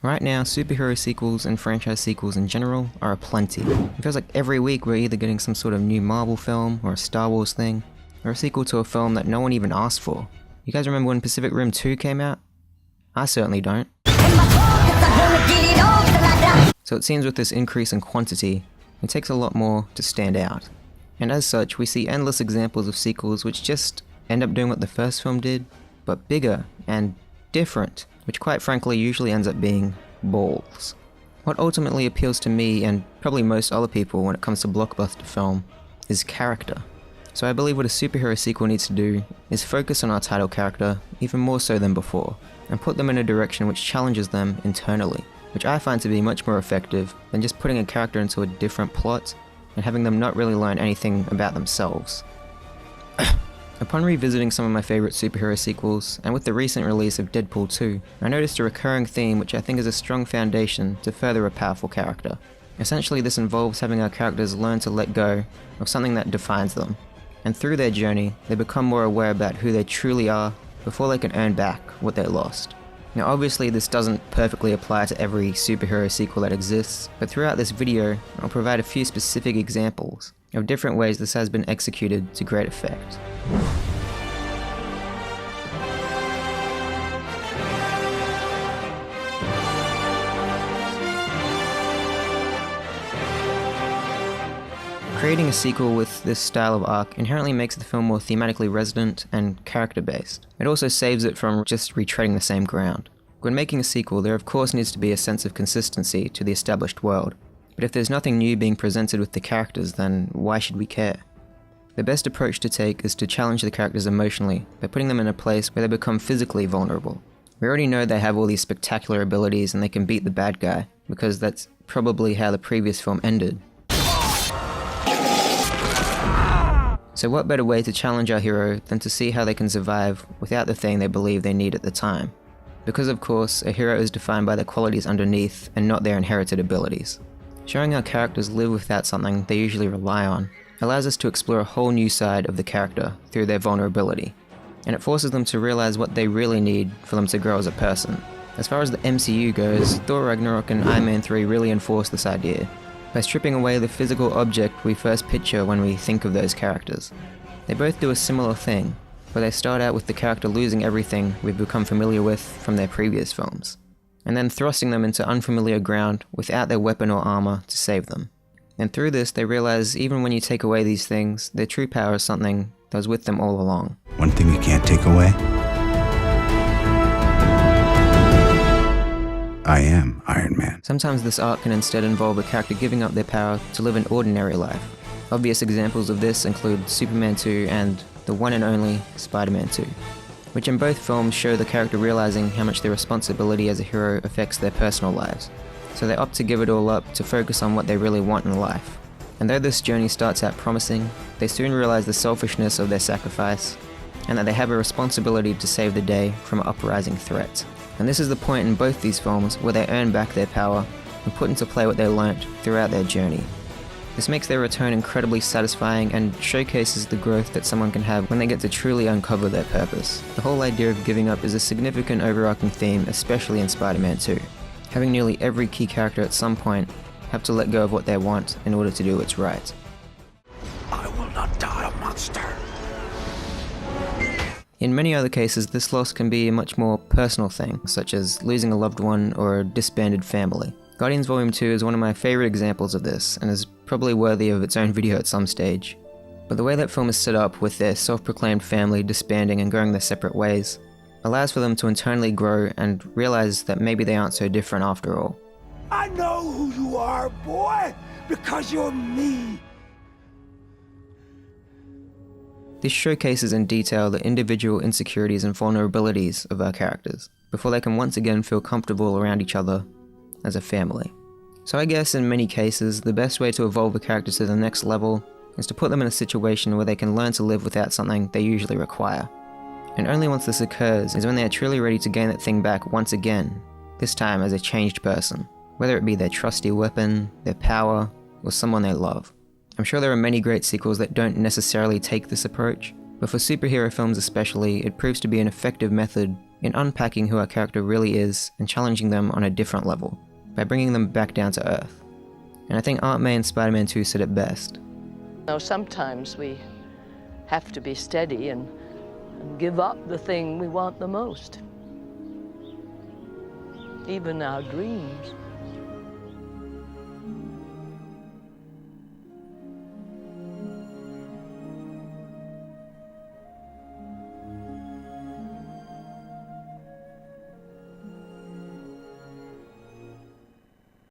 Right now, superhero sequels and franchise sequels in general are aplenty. It feels like every week we're either getting some sort of new Marvel film, or a Star Wars thing, or a sequel to a film that no one even asked for. You guys remember when Pacific Rim 2 came out? I certainly don't. So it seems with this increase in quantity, it takes a lot more to stand out. And as such, we see endless examples of sequels which just end up doing what the first film did, but bigger and different, which quite frankly usually ends up being balls. What ultimately appeals to me, and probably most other people when it comes to blockbuster film, is character. So I believe what a superhero sequel needs to do is focus on our title character even more so than before, and put them in a direction which challenges them internally, which I find to be much more effective than just putting a character into a different plot and having them not really learn anything about themselves. Upon revisiting some of my favourite superhero sequels, and with the recent release of Deadpool 2, I noticed a recurring theme which I think is a strong foundation to further a powerful character. Essentially, this involves having our characters learn to let go of something that defines them, and through their journey, they become more aware about who they truly are before they can earn back what they lost. Now obviously this doesn't perfectly apply to every superhero sequel that exists, but throughout this video, I'll provide a few specific examples of different ways this has been executed to great effect. Creating a sequel with this style of arc inherently makes the film more thematically resonant and character-based. It also saves it from just retreading the same ground. When making a sequel, there of course needs to be a sense of consistency to the established world, but if there's nothing new being presented with the characters, then why should we care? The best approach to take is to challenge the characters emotionally by putting them in a place where they become physically vulnerable. We already know they have all these spectacular abilities and they can beat the bad guy, because that's probably how the previous film ended. So what better way to challenge our hero than to see how they can survive without the thing they believe they need at the time? Because of course, a hero is defined by the qualities underneath and not their inherited abilities. Showing our characters live without something they usually rely on allows us to explore a whole new side of the character through their vulnerability, and it forces them to realize what they really need for them to grow as a person. As far as the MCU goes, Thor Ragnarok and Iron Man 3 really enforce this idea, by stripping away the physical object we first picture when we think of those characters. They both do a similar thing, where they start out with the character losing everything we've become familiar with from their previous films, and then thrusting them into unfamiliar ground without their weapon or armor to save them. And through this, they realize even when you take away these things, their true power is something that was with them all along. One thing you can't take away? I am Iron Man. Sometimes this arc can instead involve a character giving up their power to live an ordinary life. Obvious examples of this include Superman 2 and the one and only Spider-Man 2, which in both films show the character realizing how much their responsibility as a hero affects their personal lives. So they opt to give it all up to focus on what they really want in life. And though this journey starts out promising, they soon realize the selfishness of their sacrifice, and that they have a responsibility to save the day from an uprising threat. And this is the point in both these films where they earn back their power and put into play what they learnt throughout their journey. This makes their return incredibly satisfying and showcases the growth that someone can have when they get to truly uncover their purpose. The whole idea of giving up is a significant overarching theme, especially in Spider-Man 2. Having nearly every key character at some point have to let go of what they want in order to do what's right. I will not die a monster. In many other cases, this loss can be a much more personal thing, such as losing a loved one or a disbanded family. Guardians Volume 2 is one of my favourite examples of this, and is probably worthy of its own video at some stage. But the way that film is set up, with their self-proclaimed family disbanding and going their separate ways, allows for them to internally grow and realise that maybe they aren't so different after all. I know who you are, boy, because you're me. This showcases in detail the individual insecurities and vulnerabilities of our characters, before they can once again feel comfortable around each other as a family. So I guess in many cases, the best way to evolve a character to the next level is to put them in a situation where they can learn to live without something they usually require. And only once this occurs is when they are truly ready to gain that thing back once again, this time as a changed person, whether it be their trusty weapon, their power, or someone they love. I'm sure there are many great sequels that don't necessarily take this approach, but for superhero films especially, it proves to be an effective method in unpacking who our character really is and challenging them on a different level, by bringing them back down to earth. And I think Aunt May in Spider-Man 2 said it best. Now, sometimes we have to be steady and give up the thing we want the most. Even our dreams.